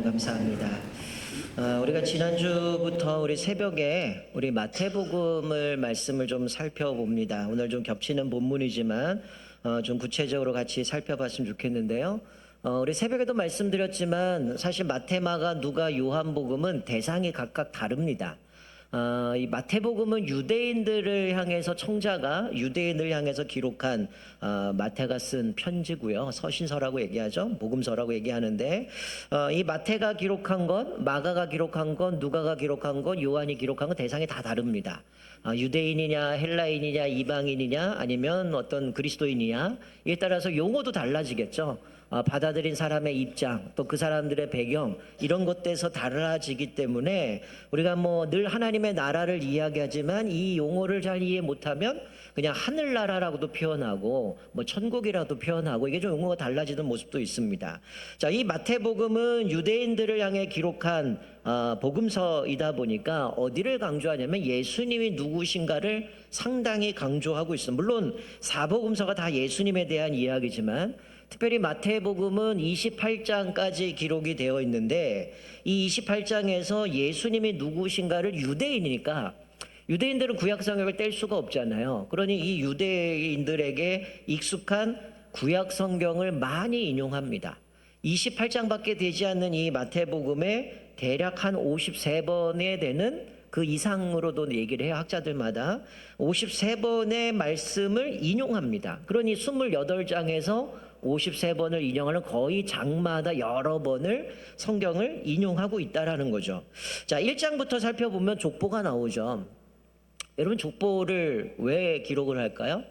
감사합니다. 우리가 지난주부터 우리 새벽에 우리 마태복음을 말씀을 좀 살펴봅니다. 오늘 좀 겹치는 본문이지만 좀 구체적으로 같이 살펴봤으면 좋겠는데요. 우리 새벽에도 말씀드렸지만 사실 마태, 마가, 누가, 요한복음은 대상이 각각 다릅니다. 이 마태복음은 유대인들을 향해서 청자가 유대인을 향해서 기록한 마태가 쓴 편지고요. 서신서라고 얘기하죠. 복음서라고 얘기하는데 이 마태가 기록한 것, 마가가 기록한 것, 누가가 기록한 것, 요한이 기록한 것 대상이 다 다릅니다. 유대인이냐 헬라인이냐 이방인이냐 아니면 어떤 그리스도인이냐 이에 따라서 용어도 달라지겠죠. 받아들인 사람의 입장 또 그 사람들의 배경 이런 것들에서 달라지기 때문에 우리가 뭐 늘 하나님의 나라를 이야기하지만 이 용어를 잘 이해 못하면 그냥 하늘나라라고도 표현하고 뭐 천국이라도 표현하고 이게 좀 용어가 달라지는 모습도 있습니다. 자, 이 마태복음은 유대인들을 향해 기록한 복음서이다 보니까 어디를 강조하냐면 예수님이 누구신가를 상당히 강조하고 있습니다. 물론 사복음서가 다 예수님에 대한 이야기지만 특별히 마태복음은 28장까지 기록이 되어 있는데 이 28장에서 예수님이 누구신가를 유대인이니까 유대인들은 구약 성경을 뗄 수가 없잖아요. 그러니 이 유대인들에게 익숙한 구약 성경을 많이 인용합니다. 28장밖에 되지 않는 이 마태복음에 대략 한 53번에 되는 그 이상으로도 얘기를 해요. 학자들마다 53번의 말씀을 인용합니다. 그러니 28장에서 53번을 인용하는 거의 장마다 여러 번을 성경을 인용하고 있다라는 거죠. 자, 1장부터 살펴보면 족보가 나오죠. 여러분 족보를 왜 기록을 할까요?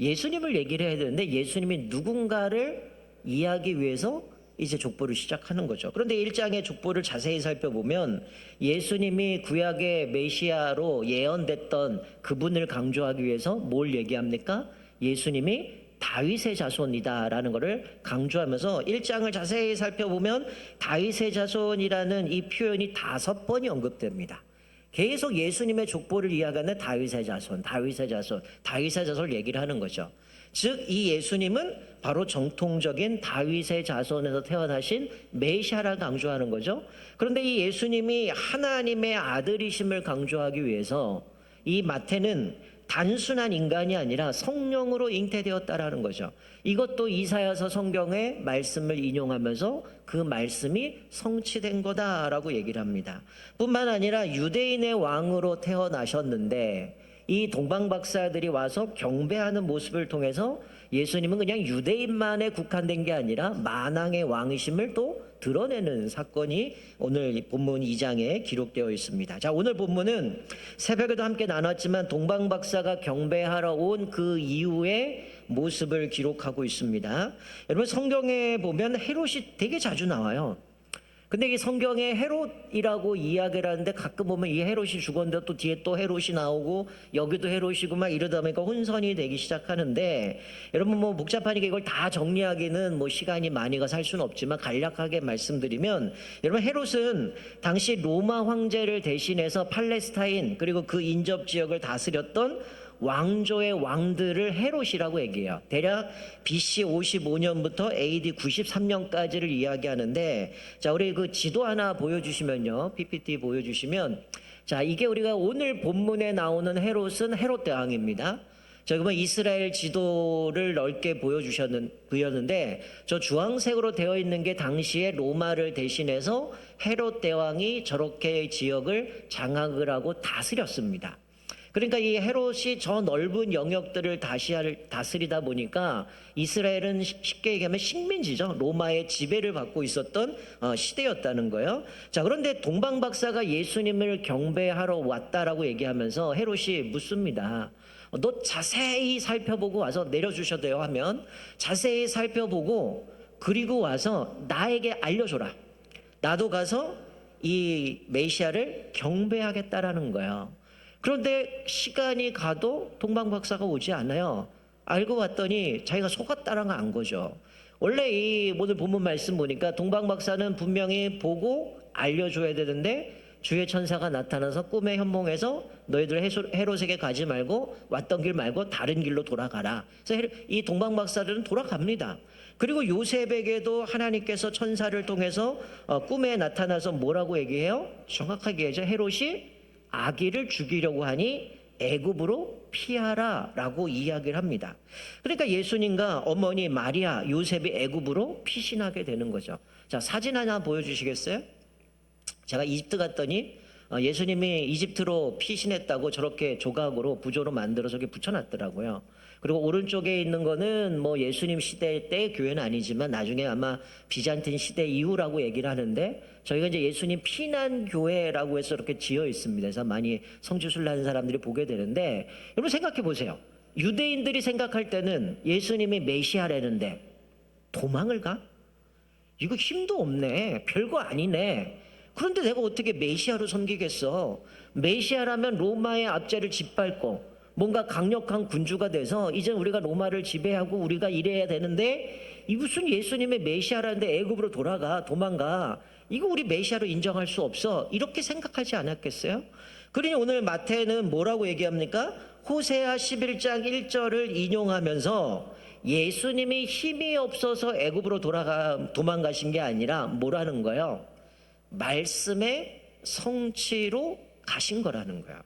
예수님을 얘기를 해야 되는데 예수님이 누군가를 이해하기 위해서 이제 족보를 시작하는 거죠. 그런데 1장의 족보를 자세히 살펴보면 예수님이 구약의 메시아로 예언됐던 그분을 강조하기 위해서 뭘 얘기합니까? 예수님이 다윗의 자손이다라는 것을 강조하면서 1장을 자세히 살펴보면 다윗의 자손이라는 이 표현이 5번이 언급됩니다. 계속 예수님의 족보를 이야기하는 다윗의 자손, 다윗의 자손, 다윗의 자손을 얘기를 하는 거죠. 즉 이 예수님은 바로 정통적인 다윗의 자손에서 태어나신 메시아를 강조하는 거죠. 그런데 이 예수님이 하나님의 아들이심을 강조하기 위해서 이 마태는 단순한 인간이 아니라 성령으로 잉태되었다라는 거죠. 이것도 이사야서 성경의 말씀을 인용하면서 그 말씀이 성취된 거다라고 얘기를 합니다. 뿐만 아니라 유대인의 왕으로 태어나셨는데 이 동방박사들이 와서 경배하는 모습을 통해서 예수님은 그냥 유대인만에 국한된 게 아니라 만왕의 왕이심을 또 드러내는 사건이 오늘 본문 2장에 기록되어 있습니다. 자, 오늘 본문은 새벽에도 함께 나눴지만 동방박사가 경배하러 온 그 이후의 모습을 기록하고 있습니다. 여러분 성경에 보면 헤롯이 되게 자주 나와요. 근데 이 성경에 헤롯이라고 이야기를 하는데 가끔 보면 이 헤롯이 죽었는데 또 뒤에 또 헤롯이 나오고 여기도 헤롯이고 막 이러다 보니까 혼선이 되기 시작하는데 여러분 뭐 복잡하니까 이걸 다 정리하기는 뭐 시간이 많이가 살 수는 없지만 간략하게 말씀드리면 여러분 헤롯은 당시 로마 황제를 대신해서 팔레스타인 그리고 그 인접 지역을 다스렸던 왕조의 왕들을 헤롯이라고 얘기해요. 대략 BC 55년부터 AD 93년까지를 이야기하는데 자, 우리 그 지도 하나 보여주시면요. PPT 보여주시면 자, 이게 우리가 오늘 본문에 나오는 헤롯은 헤롯 대왕입니다. 자, 그러면 이스라엘 지도를 넓게 보여주셨는데 저 주황색으로 되어 있는 게 당시에 로마를 대신해서 헤롯 대왕이 저렇게 지역을 장악을 하고 다스렸습니다. 그러니까 이 헤롯이 저 넓은 영역들을 다스리다 보니까 이스라엘은 쉽게 얘기하면 식민지죠. 로마의 지배를 받고 있었던 시대였다는 거예요. 자, 그런데 동방박사가 예수님을 경배하러 왔다라고 얘기하면서 헤롯이 묻습니다. 너 자세히 살펴보고 와서 내려주셔도 돼요 하면 자세히 살펴보고 그리고 와서 나에게 알려줘라. 나도 가서 이 메시아를 경배하겠다라는 거예요. 그런데 시간이 가도 동방박사가 오지 않아요. 알고 봤더니 자기가 속았다는 거 안 거죠. 원래 이 오늘 본문 말씀 보니까 동방박사는 분명히 보고 알려줘야 되는데 주의 천사가 나타나서 꿈의 현몽에서 너희들 헤롯에게 가지 말고 왔던 길 말고 다른 길로 돌아가라. 그래서 이 동방박사들은 돌아갑니다. 그리고 요셉에게도 하나님께서 천사를 통해서 꿈에 나타나서 뭐라고 얘기해요? 정확하게 얘기하죠. 헤롯이 아기를 죽이려고 하니 애굽으로 피하라라고 이야기를 합니다. 그러니까 예수님과 어머니 마리아, 요셉이 애굽으로 피신하게 되는 거죠. 자, 사진 하나 보여주시겠어요? 제가 이집트 갔더니 예수님이 이집트로 피신했다고 저렇게 조각으로 부조로 만들어 저기 붙여놨더라고요. 그리고 오른쪽에 있는 거는 뭐 예수님 시대 때 교회는 아니지만 나중에 아마 비잔틴 시대 이후라고 얘기를 하는데, 저희가 이제 예수님 피난 교회라고 해서 이렇게 지어 있습니다. 그래서 많이 성지순례하는 사람들이 보게 되는데, 여러분 생각해 보세요. 유대인들이 생각할 때는 예수님이 메시아라는데 도망을 가? 이거 힘도 없네. 별거 아니네. 그런데 내가 어떻게 메시아로 섬기겠어? 메시아라면 로마의 압제를 짓밟고 뭔가 강력한 군주가 돼서 이제 우리가 로마를 지배하고 우리가 이래야 되는데, 이 무슨 예수님의 메시아라는데 애굽으로 도망가. 이거 우리 메시아로 인정할 수 없어. 이렇게 생각하지 않았겠어요? 그러니 오늘 마태는 뭐라고 얘기합니까? 호세아 11장 1절을 인용하면서 예수님이 힘이 없어서 애굽으로 도망가신 게 아니라 뭐라는 거예요? 말씀의 성취로 가신 거라는 거예요.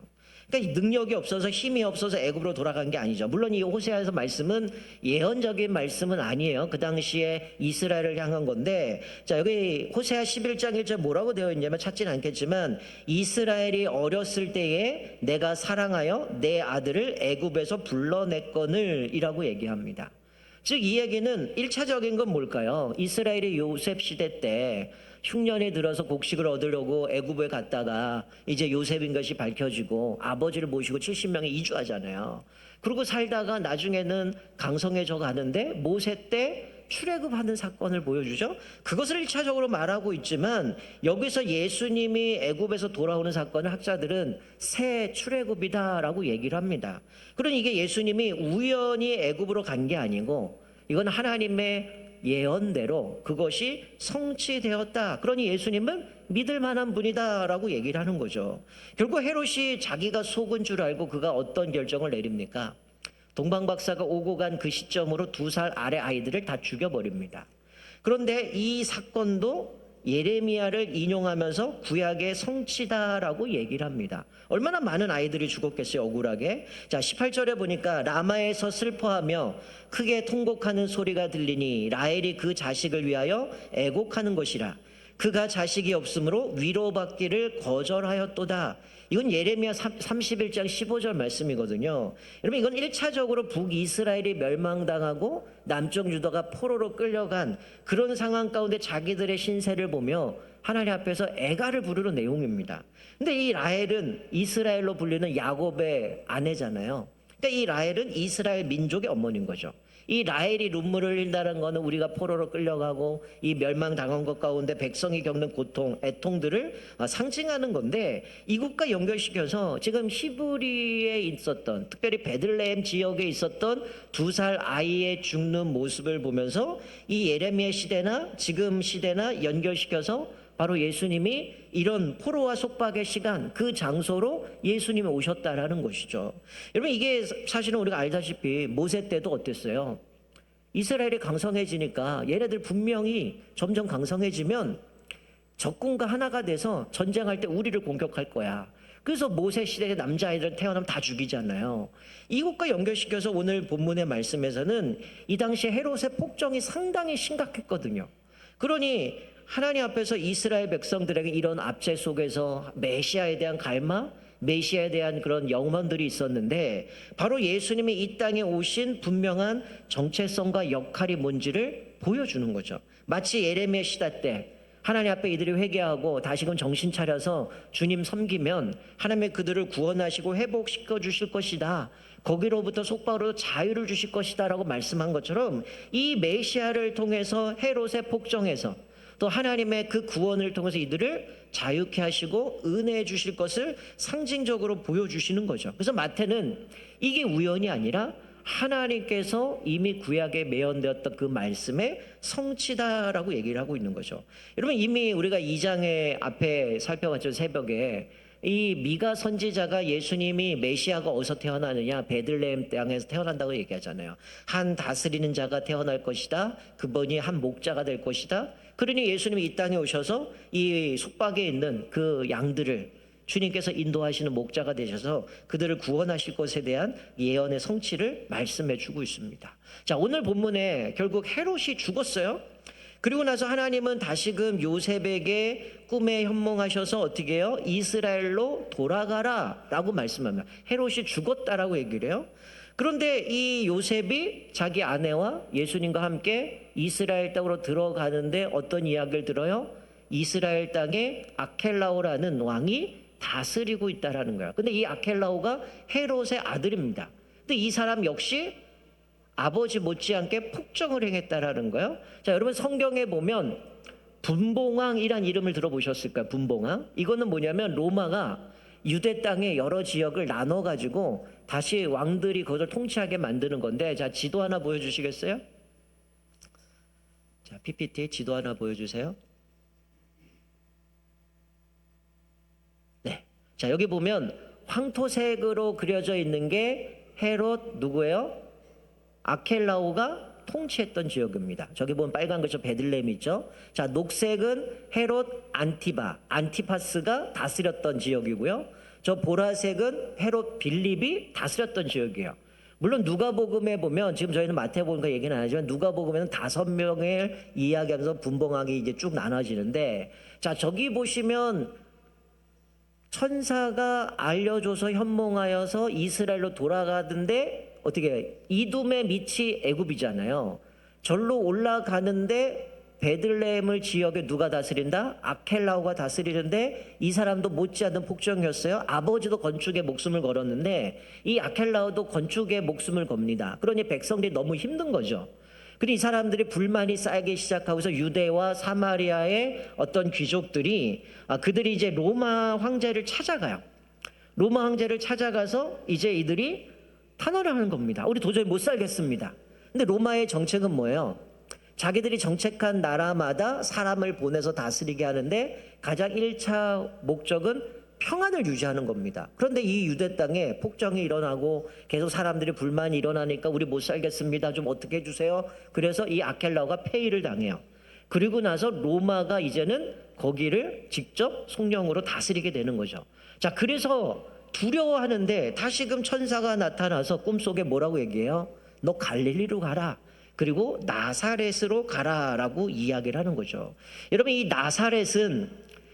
그러니까 능력이 없어서 힘이 없어서 애굽으로 돌아간 게 아니죠. 물론 이 호세아에서 말씀은 예언적인 말씀은 아니에요. 그 당시에 이스라엘을 향한 건데, 자, 여기 호세아 11장 1절 뭐라고 되어 있냐면 찾지는 않겠지만, 이스라엘이 어렸을 때에 내가 사랑하여 내 아들을 애굽에서 불러냈거늘 이라고 얘기합니다. 즉 이 얘기는 1차적인 건 뭘까요? 이스라엘이 요셉 시대 때 흉년이 들어서 곡식을 얻으려고 애굽에 갔다가 이제 요셉인 것이 밝혀지고 아버지를 모시고 70명이 이주하잖아요. 그러고 살다가 나중에는 강성해져 가는데 모세 때 출애굽하는 사건을 보여주죠. 그것을 1차적으로 말하고 있지만, 여기서 예수님이 애굽에서 돌아오는 사건을 학자들은 새 출애굽이다라고 얘기를 합니다. 그러니 이게 예수님이 우연히 애굽으로 간 게 아니고 이건 하나님의 예언대로 그것이 성취되었다. 그러니 예수님은 믿을 만한 분이다라고 얘기를 하는 거죠. 결국 헤롯이 자기가 속은 줄 알고 그가 어떤 결정을 내립니까? 동방박사가 오고 간 그 시점으로 2살 아래 아이들을 다 죽여버립니다. 그런데 이 사건도 예레미야를 인용하면서 구약의 성취다라고 얘기를 합니다. 얼마나 많은 아이들이 죽었겠어요, 억울하게. 자, 18절에 보니까 라마에서 슬퍼하며 크게 통곡하는 소리가 들리니 라헬이 그 자식을 위하여 애곡하는 것이라. 그가 자식이 없으므로 위로받기를 거절하였도다. 이건 예레미야 31장 15절 말씀이거든요. 여러분 이건 1차적으로 북이스라엘이 멸망당하고 남쪽 유다가 포로로 끌려간 그런 상황 가운데 자기들의 신세를 보며 하나님 앞에서 애가를 부르는 내용입니다. 근데 이 라헬은 이스라엘로 불리는 야곱의 아내잖아요. 그러니까 이 라헬은 이스라엘 민족의 어머니인 거죠. 이 라헬이 눈물을 흘린다는 것은 우리가 포로로 끌려가고 이 멸망당한 것 가운데 백성이 겪는 고통, 애통들을 상징하는 건데, 이것과 연결시켜서 지금 히브리에 있었던, 특별히 베들레헴 지역에 있었던 2살 아이의 죽는 모습을 보면서 이 예레미야 시대나 지금 시대나 연결시켜서 바로 예수님이 이런 포로와 속박의 시간, 그 장소로 예수님이 오셨다라는 것이죠. 여러분 이게 사실은 우리가 알다시피 모세 때도 어땠어요? 이스라엘이 강성해지니까 얘네들 분명히 점점 강성해지면 적군과 하나가 돼서 전쟁할 때 우리를 공격할 거야. 그래서 모세 시대의 남자아이들 태어나면 다 죽이잖아요. 이것과 연결시켜서 오늘 본문의 말씀에서는 이 당시 헤롯의 폭정이 상당히 심각했거든요. 그러니 하나님 앞에서 이스라엘 백성들에게 이런 압제 속에서 메시아에 대한 갈망, 메시아에 대한 그런 영혼들이 있었는데, 바로 예수님이 이 땅에 오신 분명한 정체성과 역할이 뭔지를 보여주는 거죠. 마치 예레미야 시대 때 하나님 앞에 이들이 회개하고 다시금 정신 차려서 주님 섬기면 하나님이 그들을 구원하시고 회복시켜 주실 것이다, 거기로부터 속박으로 자유를 주실 것이다 라고 말씀한 것처럼, 이 메시아를 통해서 헤롯의 폭정에서 또 하나님의 그 구원을 통해서 이들을 자유케 하시고 은혜해 주실 것을 상징적으로 보여주시는 거죠. 그래서 마태는 이게 우연이 아니라 하나님께서 이미 구약에 매언되었던 그 말씀의 성취다라고 얘기를 하고 있는 거죠. 여러분 이미 우리가 2장의 앞에 살펴봤죠. 새벽에 이 미가 선지자가 예수님이 메시아가 어디서 태어나느냐, 베들레헴 땅에서 태어난다고 얘기하잖아요. 한 다스리는 자가 태어날 것이다. 그분이 한 목자가 될 것이다. 그러니 예수님이 이 땅에 오셔서 이 속박에 있는 그 양들을 주님께서 인도하시는 목자가 되셔서 그들을 구원하실 것에 대한 예언의 성취를 말씀해 주고 있습니다. 자, 오늘 본문에 결국 헤롯이 죽었어요. 그리고 나서 하나님은 다시금 요셉에게 꿈에 현몽하셔서 어떻게 해요? 이스라엘로 돌아가라 라고 말씀합니다. 헤롯이 죽었다라고 얘기를 해요. 그런데 이 요셉이 자기 아내와 예수님과 함께 이스라엘 땅으로 들어가는데 어떤 이야기를 들어요? 이스라엘 땅에 아켈라오라는 왕이 다스리고 있다라는 거야. 근데 이 아켈라오가 헤롯의 아들입니다. 근데 이 사람 역시 아버지 못지않게 폭정을 행했다라는 거예요. 자, 여러분 성경에 보면 분봉왕이란 이름을 들어보셨을까요? 분봉왕. 이거는 뭐냐면 로마가 유대 땅의 여러 지역을 나눠가지고 다시 왕들이 그것을 통치하게 만드는 건데, 자, 지도 하나 보여주시겠어요? 자, PPT 지도 하나 보여주세요. 네. 자, 여기 보면 황토색으로 그려져 있는 게 헤롯 누구예요? 아켈라오가 통치했던 지역입니다. 저기 보면 빨간 거 저 베들레헴 있죠. 자, 녹색은 헤롯 안티파스가 다스렸던 지역이고요. 저 보라색은 헤롯 빌립이 다스렸던 지역이에요. 물론 누가복음에 보면, 지금 저희는 마태복음과 얘기는 안 하지만 누가복음에는 5명을 이야기하면서 분봉하게 이제 쭉 나눠지는데, 자, 저기 보시면 천사가 알려줘서 현몽하여서 이스라엘로 돌아가던데 어떻게 이둠의 밑이 애굽이잖아요. 절로 올라가는데 베들레헴을 지역에 누가 다스린다? 아켈라오가 다스리는데 이 사람도 못지않은 폭정이었어요. 아버지도 건축에 목숨을 걸었는데 이 아켈라오도 건축에 목숨을 겁니다. 그러니 백성들이 너무 힘든 거죠. 그러니 이 사람들이 불만이 쌓이기 시작하고서 유대와 사마리아의 어떤 귀족들이 그들이 이제 로마 황제를 찾아가요. 로마 황제를 찾아가서 이제 이들이 탄원을 하는 겁니다. 우리 도저히 못 살겠습니다. 근데 로마의 정책은 뭐예요? 자기들이 정책한 나라마다 사람을 보내서 다스리게 하는데 가장 1차 목적은 평안을 유지하는 겁니다. 그런데 이 유대 땅에 폭정이 일어나고 계속 사람들이 불만이 일어나니까 우리 못 살겠습니다. 좀 어떻게 해주세요. 그래서 이 아켈라오가 폐위를 당해요. 그리고 나서 로마가 이제는 거기를 직접 성령으로 다스리게 되는 거죠. 자, 그래서 두려워하는데 다시금 천사가 나타나서 꿈속에 뭐라고 얘기해요? 너 갈릴리로 가라. 그리고 나사렛으로 가라라고 이야기를 하는 거죠. 여러분, 이 나사렛은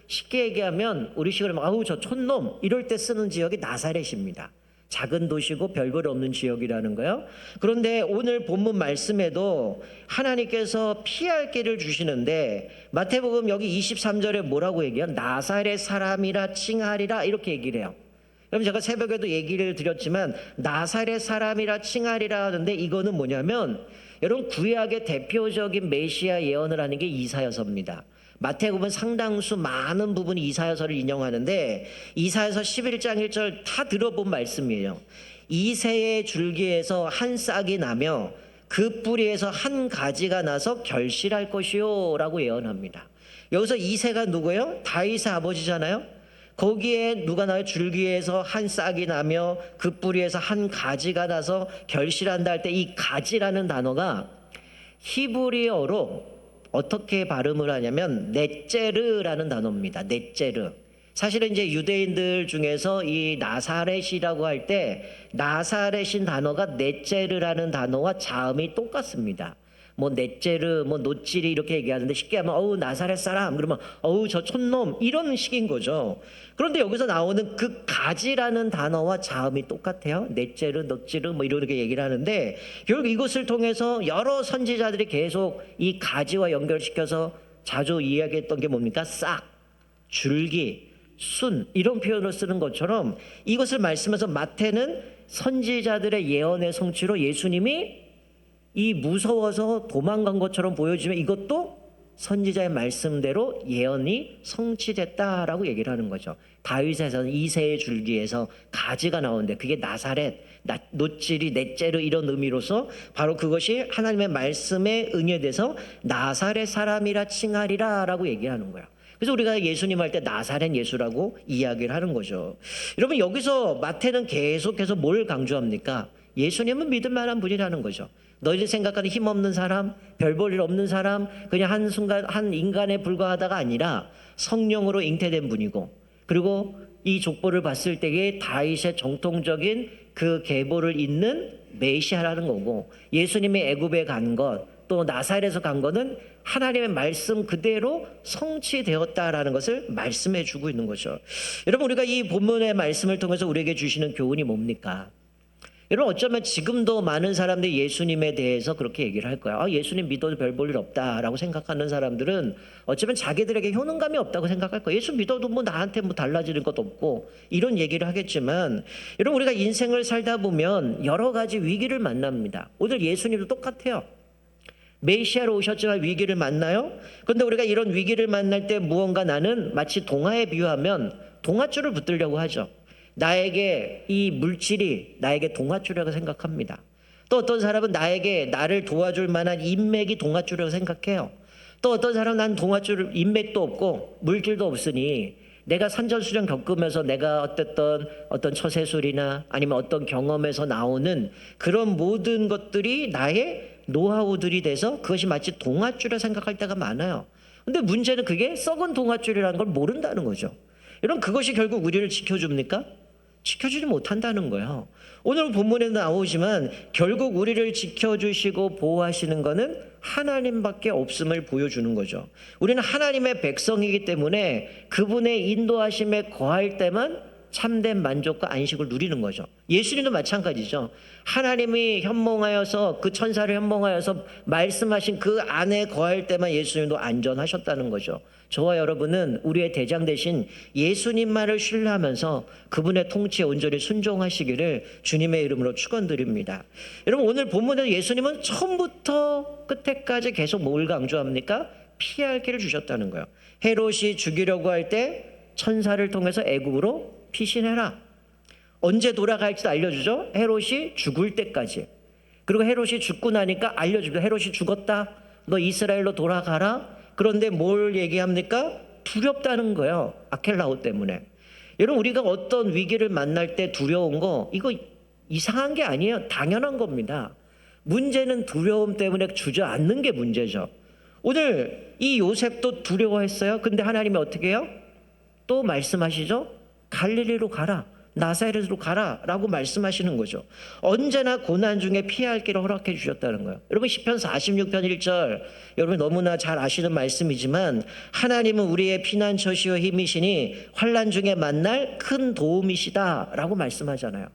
쉽게 얘기하면 우리식으로 아우 저 촌놈 이럴 때 쓰는 지역이 나사렛입니다. 작은 도시고 별볼 없는 지역이라는 거예요. 그런데 오늘 본문 말씀에도 하나님께서 피할 길을 주시는데 마태복음 여기 23절에 뭐라고 얘기해요? 나사렛 사람이라 칭하리라 이렇게 얘기를 해요. 그럼 제가 새벽에도 얘기를 드렸지만 나사렛 사람이라 칭하리라 하는데 이거는 뭐냐면 여러분 구약의 대표적인 메시아 예언을 하는 게 이사야서입니다. 마태복음은 상당수 많은 부분이 이사야서를 인용하는데 이사야서 11장 1절 다 들어본 말씀이에요. 이새의 줄기에서 한 싹이 나며 그 뿌리에서 한 가지가 나서 결실할 것이요 라고 예언합니다. 여기서 이새가 누구예요? 다윗의 아버지잖아요. 거기에 누가 나요? 줄기에서 한 싹이 나며 그 뿌리에서 한 가지가 나서 결실한다 할 때 이 가지라는 단어가 히브리어로 어떻게 발음을 하냐면 넷제르라는 단어입니다. 넷제르. 사실은 이제 유대인들 중에서 이 나사렛이라고 할 때 나사렛인 단어가 넷제르라는 단어와 자음이 똑같습니다. 뭐 넷제르, 뭐 노찌리 이렇게 얘기하는데 쉽게 하면 어우 나사렛 사람 그러면 어우 저 촌놈 이런 식인 거죠. 그런데 여기서 나오는 그 가지라는 단어와 자음이 똑같아요. 넷제르, 노찌르 뭐 이렇게 얘기를 하는데 결국 이것을 통해서 여러 선지자들이 계속 이 가지와 연결시켜서 자주 이야기했던 게 뭡니까? 싹, 줄기, 순 이런 표현을 쓰는 것처럼 이것을 말씀해서 마태는 선지자들의 예언의 성취로 예수님이 이 무서워서 도망간 것처럼 보여지면 이것도 선지자의 말씀대로 예언이 성취됐다라고 얘기를 하는 거죠. 다윗에서는 이새의 줄기에서 가지가 나오는데 그게 나사렛, 노찌리, 넷제르 이런 의미로서 바로 그것이 하나님의 말씀에 응해돼서 나사렛 사람이라 칭하리라 라고 얘기하는 거예요. 그래서 우리가 예수님 할 때 나사렛 예수라고 이야기를 하는 거죠. 여러분, 여기서 마태는 계속해서 뭘 강조합니까? 예수님은 믿을 만한 분이라는 거죠. 너희들 생각하는 힘없는 사람, 별 볼 일 없는 사람, 그냥 한순간 한 인간에 불과하다가 아니라 성령으로 잉태된 분이고, 그리고 이 족보를 봤을 때에 다윗의 정통적인 그 계보를 잇는 메시아라는 거고, 예수님이 애굽에 간 것, 또 나사렛에서 간 거는 하나님의 말씀 그대로 성취되었다라는 것을 말씀해 주고 있는 거죠. 여러분, 우리가 이 본문의 말씀을 통해서 우리에게 주시는 교훈이 뭡니까? 여러분, 어쩌면 지금도 많은 사람들이 예수님에 대해서 그렇게 얘기를 할 거야. 예수님 믿어도 별 볼 일 없다라고 생각하는 사람들은 어쩌면 자기들에게 효능감이 없다고 생각할 거야. 예수 믿어도 뭐 나한테 뭐 달라지는 것도 없고 이런 얘기를 하겠지만, 여러분, 우리가 인생을 살다 보면 여러 가지 위기를 만납니다. 오늘 예수님도 똑같아요. 메시아로 오셨지만 위기를 만나요. 그런데 우리가 이런 위기를 만날 때 무언가 나는 마치 동화에 비유하면 동화줄을 붙들려고 하죠. 나에게 이 물질이 나에게 동화줄이라고 생각합니다. 또 어떤 사람은 나를 도와줄 만한 인맥이 동화줄이라고 생각해요. 또 어떤 사람은 난 인맥도 없고 물질도 없으니 내가 산전수전 겪으면서 내가 어떤 처세술이나 아니면 어떤 경험에서 나오는 그런 모든 것들이 나의 노하우들이 돼서 그것이 마치 동화줄이라 생각할 때가 많아요. 근데 문제는 그게 썩은 동화줄이라는 걸 모른다는 거죠. 여러분, 그것이 결국 우리를 지켜줍니까? 지켜주지 못한다는 거예요. 오늘 본문에도 나오지만 결국 우리를 지켜주시고 보호하시는 것은 하나님밖에 없음을 보여주는 거죠. 우리는 하나님의 백성이기 때문에 그분의 인도하심에 거할 때만 참된 만족과 안식을 누리는 거죠. 예수님도 마찬가지죠. 하나님이 현몽하여서 그 천사를 현몽하여서 말씀하신 그 안에 거할 때만 예수님도 안전하셨다는 거죠. 저와 여러분은 우리의 대장 대신 예수님만을 신뢰하면서 그분의 통치에 온전히 순종하시기를 주님의 이름으로 축원드립니다. 여러분, 오늘 본문에서 예수님은 처음부터 끝에까지 계속 뭘 강조합니까? 피할 길을 주셨다는 거예요. 헤롯이 죽이려고 할 때 천사를 통해서 애굽으로 피신해라. 언제 돌아갈지도 알려주죠. 헤롯이 죽을 때까지. 그리고 헤롯이 죽고 나니까 알려주죠. 헤롯이 죽었다. 너 이스라엘로 돌아가라. 그런데 뭘 얘기합니까? 두렵다는 거예요. 아켈라오 때문에. 여러분, 우리가 어떤 위기를 만날 때 두려운 거, 이거 이상한 게 아니에요. 당연한 겁니다. 문제는 두려움 때문에 주저앉는 게 문제죠. 오늘 이 요셉도 두려워했어요. 근데 하나님이 어떻게 해요? 또 말씀하시죠. 갈릴리로 가라, 나사렛으로 가라 라고 말씀하시는 거죠. 언제나 고난 중에 피할 길을 허락해 주셨다는 거예요. 여러분, 시편 46편 1절, 여러분 너무나 잘 아시는 말씀이지만 하나님은 우리의 피난처시요 힘이시니 환난 중에 만날 큰 도움이시다 라고 말씀하잖아요.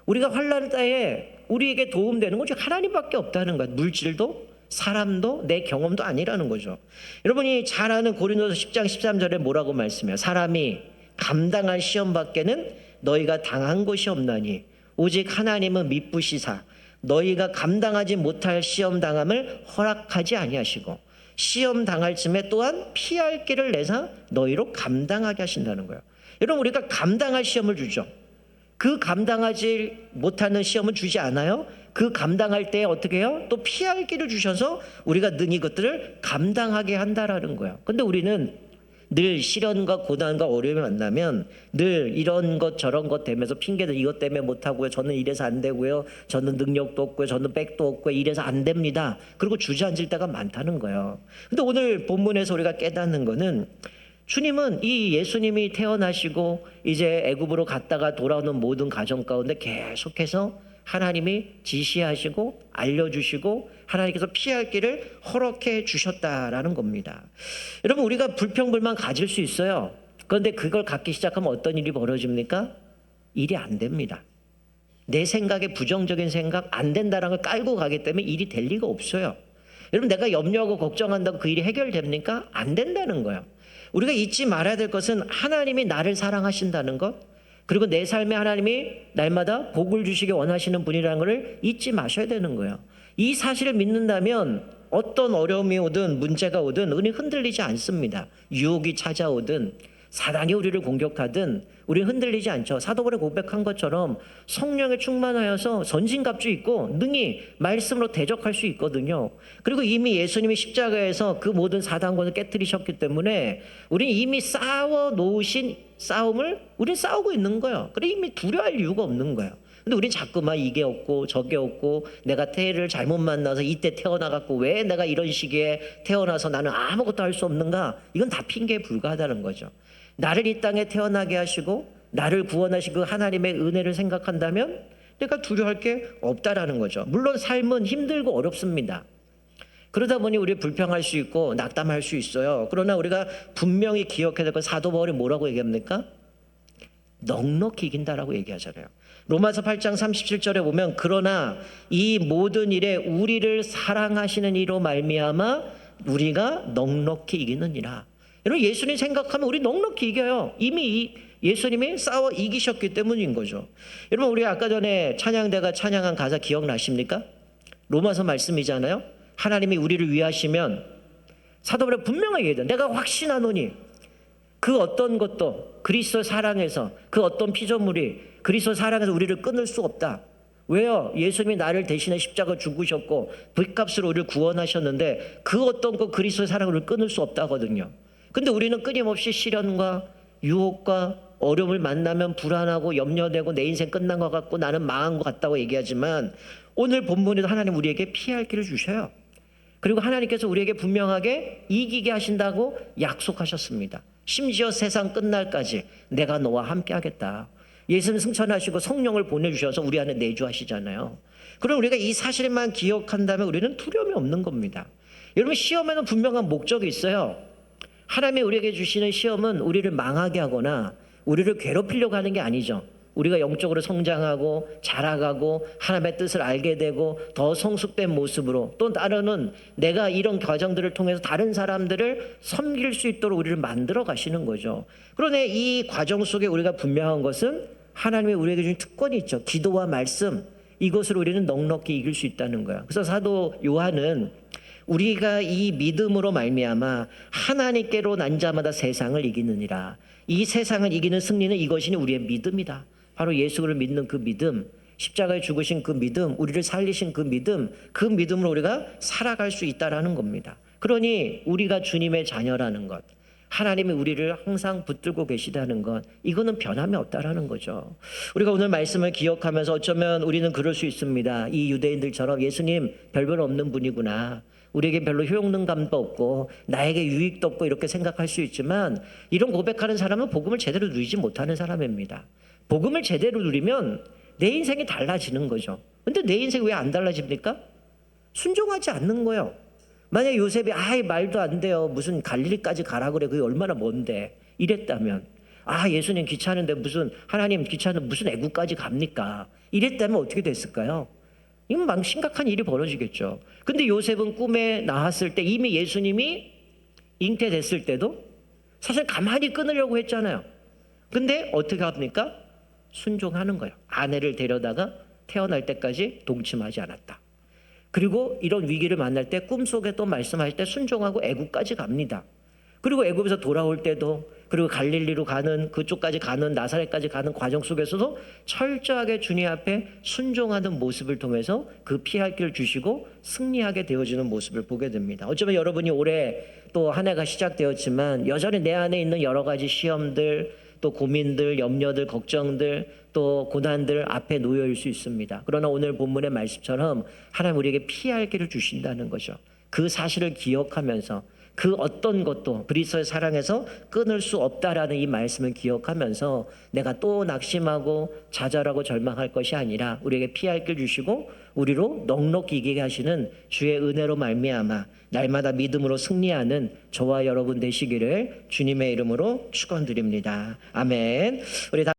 우리가 환난 때에 우리에게 도움되는 건 하나님밖에 없다는 거예요. 물질도 사람도 내 경험도 아니라는 거죠. 여러분이 잘 아는 고린도서 10장 13절에 뭐라고 말씀해요? 사람이 감당할 시험 밖에는 너희가 당한 것이 없나니 오직 하나님은 미쁘시사 너희가 감당하지 못할 시험 당함을 허락하지 아니하시고 시험 당할 쯤에 또한 피할 길을 내사 너희로 감당하게 하신다는 거예요. 여러분, 우리가 감당할 시험을 주죠. 그 감당하지 못하는 시험은 주지 않아요. 그 감당할 때 어떻게 해요? 또 피할 길을 주셔서 우리가 능히 그것들을 감당하게 한다라는 거예요. 근데 우리는 늘 시련과 고난과 어려움을 만나면 늘 이런 것 저런 것 되면서 핑계들, 이것 때문에 못하고요, 저는 이래서 안 되고요, 저는 능력도 없고요, 저는 백도 없고요, 이래서 안 됩니다. 그리고 주저앉을 때가 많다는 거예요. 근데 오늘 본문에서 우리가 깨닫는 거는 주님은 이 예수님이 태어나시고 이제 애굽으로 갔다가 돌아오는 모든 가정 가운데 계속해서 하나님이 지시하시고 알려주시고 하나님께서 피할 길을 허락해 주셨다라는 겁니다. 여러분, 우리가 불평불만 가질 수 있어요. 그런데 그걸 갖기 시작하면 어떤 일이 벌어집니까? 일이 안 됩니다. 내 생각에 부정적인 생각, 안 된다라는 걸 깔고 가기 때문에 일이 될 리가 없어요. 여러분, 내가 염려하고 걱정한다고 그 일이 해결됩니까? 안 된다는 거예요. 우리가 잊지 말아야 될 것은 하나님이 나를 사랑하신다는 것, 그리고 내 삶에 하나님이 날마다 복을 주시기 원하시는 분이라는 것을 잊지 마셔야 되는 거예요. 이 사실을 믿는다면 어떤 어려움이 오든 문제가 오든 은히 흔들리지 않습니다. 유혹이 찾아오든 사단이 우리를 공격하든 우리는 흔들리지 않죠. 사도 바울이 고백한 것처럼 성령에 충만하여서 전진갑주 있고 능히 말씀으로 대적할 수 있거든요. 그리고 이미 예수님이 십자가에서 그 모든 사단권을 깨뜨리셨기 때문에 우리는 이미 싸워 놓으신 싸움을 우리는 싸우고 있는 거예요. 그래 이미 두려워할 이유가 없는 거예요. 근데 우린 자꾸만 이게 없고 저게 없고 내가 태를 잘못 만나서 이때 태어나갖고 왜 내가 이런 시기에 태어나서 나는 아무것도 할 수 없는가? 이건 다 핑계에 불과하다는 거죠. 나를 이 땅에 태어나게 하시고 나를 구원하신 그 하나님의 은혜를 생각한다면 내가 두려워할 게 없다라는 거죠. 물론 삶은 힘들고 어렵습니다. 그러다 보니 우리 불평할 수 있고 낙담할 수 있어요. 그러나 우리가 분명히 기억해야 될 건 사도 바울이 뭐라고 얘기합니까? 넉넉히 이긴다라고 얘기하잖아요. 로마서 8장 37절에 보면 그러나 이 모든 일에 우리를 사랑하시는 이로 말미암아 우리가 넉넉히 이기느니라. 여러분 예수님 생각하면 우리 넉넉히 이겨요. 이미 예수님이 싸워 이기셨기 때문인 거죠. 여러분 우리 아까 전에 찬양대가 찬양한 가사 기억나십니까? 로마서 말씀이잖아요. 하나님이 우리를 위하시면 사도 바울이 분명하게 얘기해요. 내가 확신하노니 그 어떤 것도 그리스도 사랑에서 그 어떤 피조물이 그리스도 사랑에서 우리를 끊을 수 없다. 왜요? 예수님이 나를 대신해 십자가 죽으셨고 빚값으로 우리를 구원하셨는데 그 어떤 것 그리스도 사랑을 끊을 수 없다거든요. 근데 우리는 끊임없이 시련과 유혹과 어려움을 만나면 불안하고 염려되고 내 인생 끝난 것 같고 나는 망한 것 같다고 얘기하지만 오늘 본문에도 하나님 우리에게 피할 길을 주셔요. 그리고 하나님께서 우리에게 분명하게 이기게 하신다고 약속하셨습니다. 심지어 세상 끝날까지 내가 너와 함께 하겠다. 예수님 승천하시고 성령을 보내주셔서 우리 안에 내주하시잖아요. 그럼 우리가 이 사실만 기억한다면 우리는 두려움이 없는 겁니다. 여러분 시험에는 분명한 목적이 있어요. 하나님이 우리에게 주시는 시험은 우리를 망하게 하거나 우리를 괴롭히려고 하는 게 아니죠. 우리가 영적으로 성장하고 자라가고 하나님의 뜻을 알게 되고 더 성숙된 모습으로 또 따르는 내가 이런 과정들을 통해서 다른 사람들을 섬길 수 있도록 우리를 만들어 가시는 거죠. 그런데 이 과정 속에 우리가 분명한 것은 하나님이 우리에게 주신 특권이 있죠. 기도와 말씀, 이것으로 우리는 넉넉히 이길 수 있다는 거예요. 그래서 사도 요한은 우리가 이 믿음으로 말미암아 하나님께로 난 자마다 세상을 이기느니라. 이 세상을 이기는 승리는 이것이니 우리의 믿음이다. 바로 예수를 믿는 그 믿음, 십자가에 죽으신 그 믿음, 우리를 살리신 그 믿음, 그 믿음으로 우리가 살아갈 수 있다라는 겁니다. 그러니 우리가 주님의 자녀라는 것, 하나님이 우리를 항상 붙들고 계시다는 것, 이거는 변함이 없다라는 거죠. 우리가 오늘 말씀을 기억하면서 어쩌면 우리는 그럴 수 있습니다. 이 유대인들처럼 예수님 별별 없는 분이구나. 우리에게 별로 효용능감도 없고 나에게 유익도 없고 이렇게 생각할 수 있지만 이런 고백하는 사람은 복음을 제대로 누리지 못하는 사람입니다. 복음을 제대로 누리면 내 인생이 달라지는 거죠. 근데 내 인생이 왜 안 달라집니까? 순종하지 않는 거예요. 만약 요셉이 말도 안 돼요. 무슨 갈릴리까지 가라 그래. 그게 얼마나 먼데. 이랬다면 예수님 귀찮은데 무슨 하나님 귀찮은 무슨 애국까지 갑니까? 이랬다면 어떻게 됐을까요? 이건 막 심각한 일이 벌어지겠죠. 근데 요셉은 꿈에 나왔을 때 이미 예수님이 잉태됐을 때도 사실 가만히 끊으려고 했잖아요. 근데 어떻게 합니까? 순종하는 거예요. 아내를 데려다가 태어날 때까지 동침하지 않았다. 그리고 이런 위기를 만날 때 꿈속에 또 말씀할 때 순종하고 애굽까지 갑니다. 그리고 애굽에서 돌아올 때도 그리고 갈릴리로 가는 그쪽까지 가는 나사렛까지 가는 과정 속에서도 철저하게 주님 앞에 순종하는 모습을 통해서 그 피할 길을 주시고 승리하게 되어지는 모습을 보게 됩니다. 어쩌면 여러분이 올해 또 한 해가 시작되었지만 여전히 내 안에 있는 여러 가지 시험들 또 고민들, 염려들, 걱정들, 또 고난들 앞에 놓여일 수 있습니다. 그러나 오늘 본문의 말씀처럼 하나님 우리에게 피할 길을 주신다는 거죠. 그 사실을 기억하면서 그 어떤 것도 그리스도의 사랑에서 끊을 수 없다라는 이 말씀을 기억하면서 내가 또 낙심하고 좌절하고 절망할 것이 아니라 우리에게 피할 길 주시고 우리로 넉넉히 이기게 하시는 주의 은혜로 말미암아 날마다 믿음으로 승리하는 저와 여러분 되시기를 주님의 이름으로 축원드립니다. 아멘. 우리